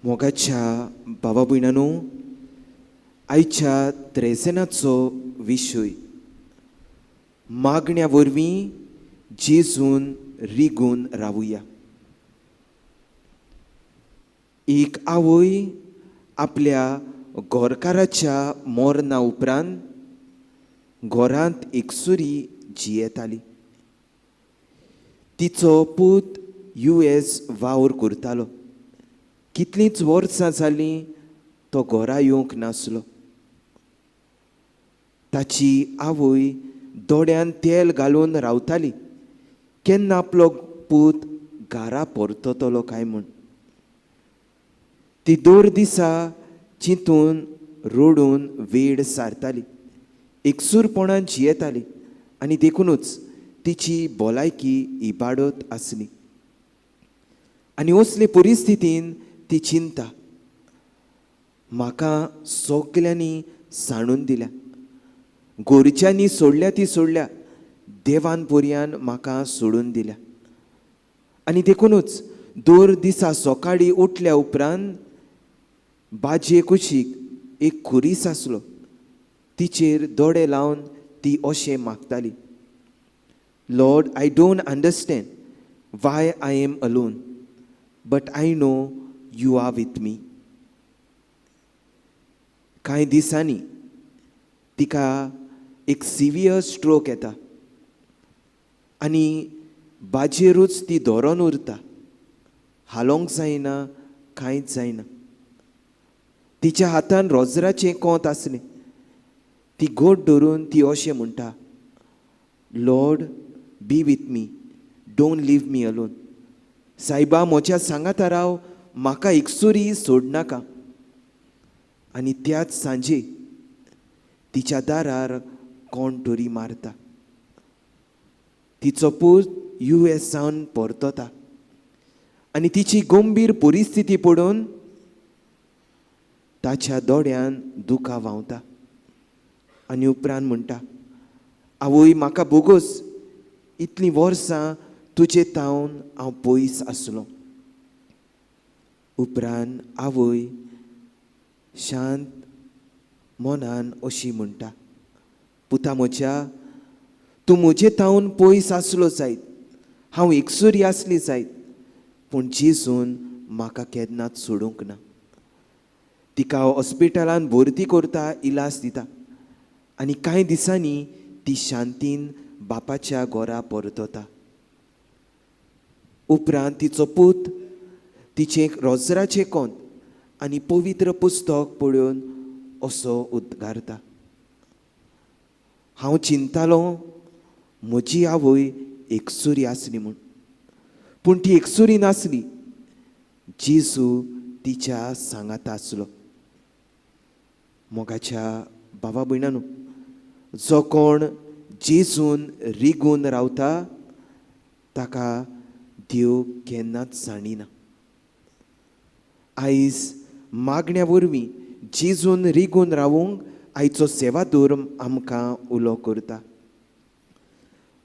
मोगाच्या भावा भयणांनो, आयच्या त्रेसेनाचो विशय मागण्या वरवीं जेजून रिगून रावुया. एक आवय आपल्या घोरकाराच्या मरणा उपरांत घरांत एकसुरी जियेताली. तिचो पूत US वावर करतालो. कितलींच वर्सां जालीं तो घरा येवंक नासलो. ताची आवय दोळ्यान तेल घालून रावताली केन्ना आपलो पूत घरा परततलो काय म्हूण. ती दर दिसा चिंतून रडून वेळ सारताली, एकसूरपणान जियेताली आनी देखूनच तिची भलायकी इबाडत आसली. आनी असले परिस्थितीन ती चिंता, म्हाका सगल्यांनी सांडून दिल्या, घरच्यांनी सोडल्या ती सोडल्या, देवान पर्यान म्हाका सोडून दिल्या. आनी देखूनच दर दिसा सकाळीं उठल्या उपरांत बाजये कुशीक एक खुरीस आसलो, तिचेर दोळे लावन ती अशें मागताली, lord, I don't understand why I am alone, but I know you are with me. कांय दिसांनी तिका एक सिवियर स्ट्रोक येता आनी बाजेरूच ती धरून उरता. हालोंक जायना, कांयच जायना. तिच्या हातान रोजराचें कोंत आसलें. ती घोट धरून ती अशें म्हणटा, Lord, B with me, don't leave me alone. सायबा, म्हज्या सांगाता राव, म्हाका एकसुरी सोडनाका. आनी त्याच सांजे तिच्या दारार कोण तरी मारता. तिचो पूत US सावन परतता आनी तिची गंभीर परिस्थिती पळोवन ताच्या दोळ्यान दुकां व्हांवता. आनी उपरांत म्हणटा, आवय, म्हाका बोगोस, इतलीं वर्सां तुजे तावन हांव पयस आसलो. उपरांत आवय शांत मनान अशी म्हणटा, पुता म्हज्या, तूं म्हजे तावन पयस आसलो जायत, हांव एकसुरी आसली जायत, पूण जेजून म्हाका केन्नाच सोडूंक ना. तिका हॉस्पिटलान भरती करता, इलाज दिता आनी कांय दिसांनी ती शांतीन बापाच्या घरा परतता. उपरांत तिचो पूत तिचें रोजराचें कोंत आनी पवित्र पुस्तक पळोवन असो उद्गारता, हांव चिंतालो म्हजी आवय एकसुरी आसली म्हूण, पूण ती एकसुरी नासली. जेजू तिच्या सांगाता आसलो. मोगाच्या भावा भयणांनो, जो कोण जेजून रिगून रावता ताका देव केन्नाच जाणीना. आयज मागण्या वरवीं जेजून रिगून रावूंक आयचो सेवादूर आमकां उलो करता.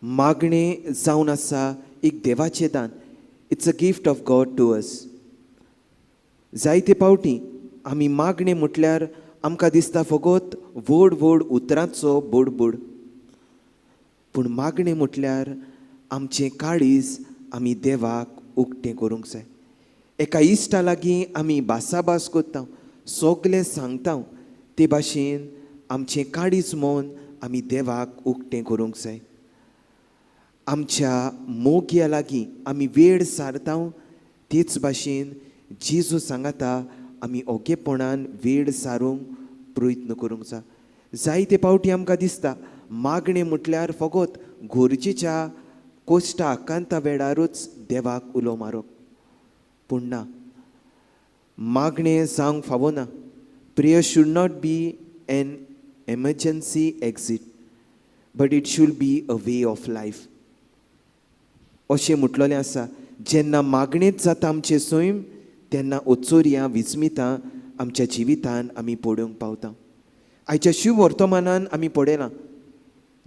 मागणें जावन आसा एक देवाचें दान. It's a gift of God to us. जायते पावटी आमी मागणें म्हटल्यार आमकां दिसता फकत व्हड व्हड उतरांचो बडबड, पूण मागणें म्हटल्यार आमचें काळीज आमी देवाक उक्तें करूंक जाय. एका इश्टा लागीं आमी भासाभास करता, सगलें सांगता, ते भाशेन आमचें काळीज मोन आमी देवाक उक्तें करूंक जाय. आमच्या मोग्या लागीं आमी वेळ सारता, तेच भाशेन जेजू सांगाता आमी ओगेपणान वेळ सारूंक प्रयत्न करूंक जाय. जायते पावटी आमकां दिसता मागणें म्हटल्यार फकत गरजेच्या कोश्टा आकांता वेळारूच देवाक उलो मारप, पूण ना, मागणें जावंक फावना. Prayer should not be an emergency exit, but it should be a way of life. अशें म्हटलेलें आसा, जेन्ना मागणेच जाता आमचे सैम, तेन्ना ओचोरयां विस्मितां आमच्या जिवितान आमी पळोवंक पावता. आयच्या शिव वर्तमानान आमी पळयलां,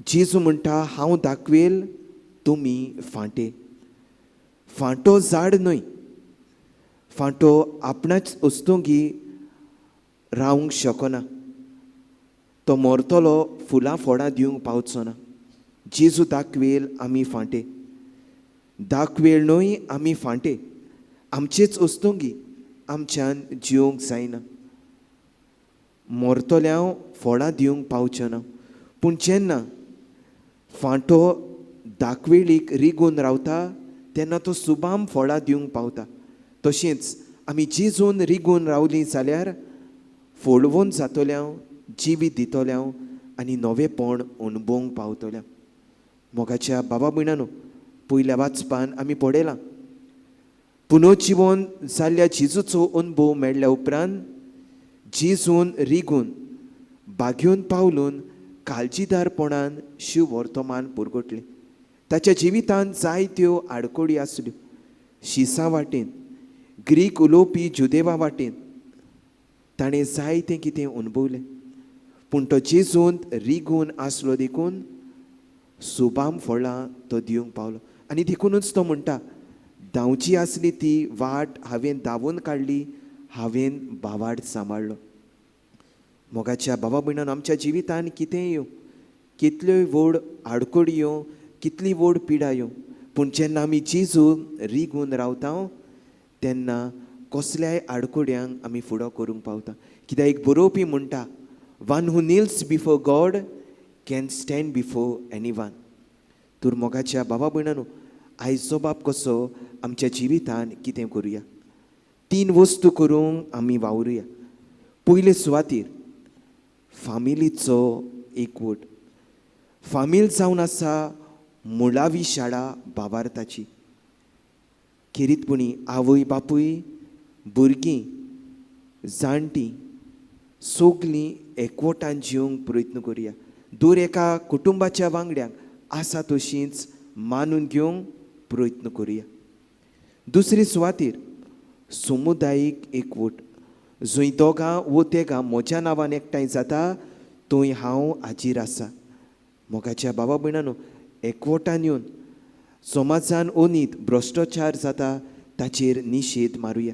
जेजू म्हणटा, हांव दाखवेल तुमी फांटे. फांटो झाड न्हय. फांटो आपणाच वस्तूंगी रावंक शकना. तो मरतलो फुलां फोडां दिवंक पावचो ना. जेजू दाखवेल आमी फांटे. दाखवेल न्हय आमी फांटे. आमचेच वस्तूंगी आमच्यान जिवंक जायना. मरतल्याव फोडां दिवंक पावचो ना. पूण जेन्ना फांटो दाखवेलीक रिगून रावता तेन्ना तो सुबाम फोडां दिवंक पावता. तशेंच आमी जेजून रिगून रावलीं जाल्यार फोडवून जातोल्याव, जिवीत दितोल्याव आनी नवेपण अणभवूंक पावतोल्या. मोगाच्या बाबा भयणांनो, पयल्या वाचपान आमी पळयलां पुनर्जीवन जाल्ल्या जेजूचो अनुभव मेळ्ळ्या उपरांत जेजून रिगून बागेवन पावलून काळजीदारपणान शिव वर्तमान पुरगटलें. ताच्या जिवितांत जायत्यो आडकोडी आसल्यो. शिसा वाटेन, ग्रीक उलोवपी जुदेवा वाटेन ताणें जायतें कितें अणभवलें. पूण तो जेजून रिगून आसलो देखून सुबाम फळां तो दिवंक पावलो. आनी देखूनच तो म्हणटा, धांवची आसली ती वाट हांवें धांवून काडली, हांवें बावाड सांबाळ्ळो. मोगाच्या बाबा भयणान, आमच्या जिवितांत कितेंय येवं, कितल्योय व्हड आडकोडी येवं, कितली व्हड पिडा येवं, पूण जेन्ना आमी जेजू रिगून रावता तेन्ना कसल्याय आडकोड्यांक आमी फुडो करूंक पावता. कित्याक एक बरोवपी म्हणटा, one who Niels before God can stand before any one. तर मोगाच्या बाबा भयणांनो, आयचो बाप कसो आमच्या जिवितांत कितें करुया. 3 वस्तू करूंक आमी वावरुया. पयले सुवातेर फामिलीचो एकवट. फामील जावन आसा मुळावी शाळा भावार्थाची. खेरीतपणी आवय बापूय, भुरगीं, जाणटीं सगलीं एकवटान जिवंक प्रयत्न करुया. दर एका कुटुंबाच्या वांगड्याक आसा तशींच मानून घेवंक प्रयत्न करुया. दुसरे सुवातेर समुदायीक एकवट. जंय दोगां वो तेगां म्हज्या नांवान एकठांय जाता थंय हांव हाजीर आसा. मोगाच्या बाबा भयणांनो, एकवटान येवन समाजान अनीत भ्रश्टाचार जाता ताचेर निशेध मारुया.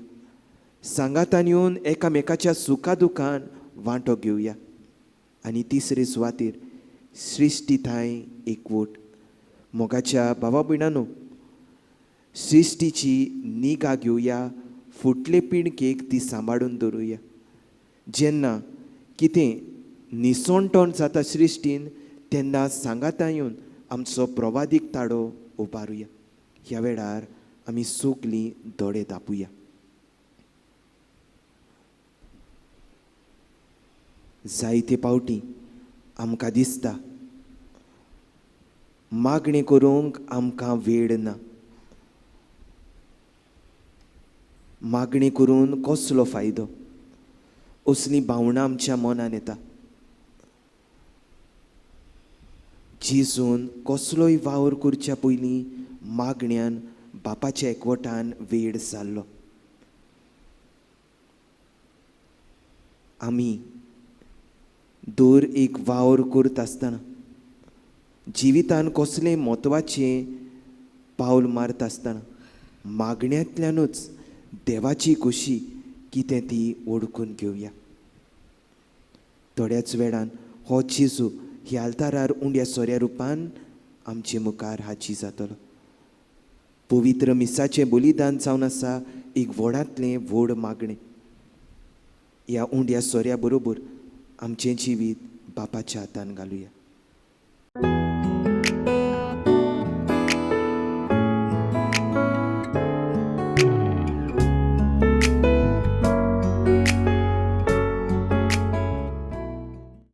सांगातान येवन एकामेकाच्या सुखा दुखान वांटो घेवया. आनी तिसरे सुवातेर श्रिश्टीताय एकवट. मोगाच्या बाबा भयणांनो, श्रिश्टीची निगा घेवया. फुटले पिणकेक ती सांबाळून दवरुया. जेन्ना कितें निसणटण जाता श्रिश्टीन तेन्ना सांगाता येवन आमचो प्रवादीक ताळो उबारुया. ह्या वेळार आमी सगलीं दोळे धांपुया. जायते पावटी आमकां दिसता मागणें करूंक आमकां वेळ ना. मागणी करून कसलो फायदो, असली भावना आमच्या मनान येता. जेजून कसलोय वावर करच्या पयलीं मागण्यान बापाच्या एकवटान वेळ जाल्लो. आमी दर एक वावर करता आसतना जिवितान कसलें म्हत्वाचें पावल मारता आसतना मागण्यांतल्यानूच देवाची खुशी कितें ती ओळखून घेवया. थोड्याच वेळान हो जेजू ह्या आल्तारार उंड्या सोऱ्या रुपान आमचे मुखार हाजी जातलो. पवित्र मिसाचें बलिदान जावन आसा एक व्हडांतलें व्हड मागणें. ह्या उंड्या सोऱ्या बरोबर आमचें जिवीत बापाच्या हातान घालुया.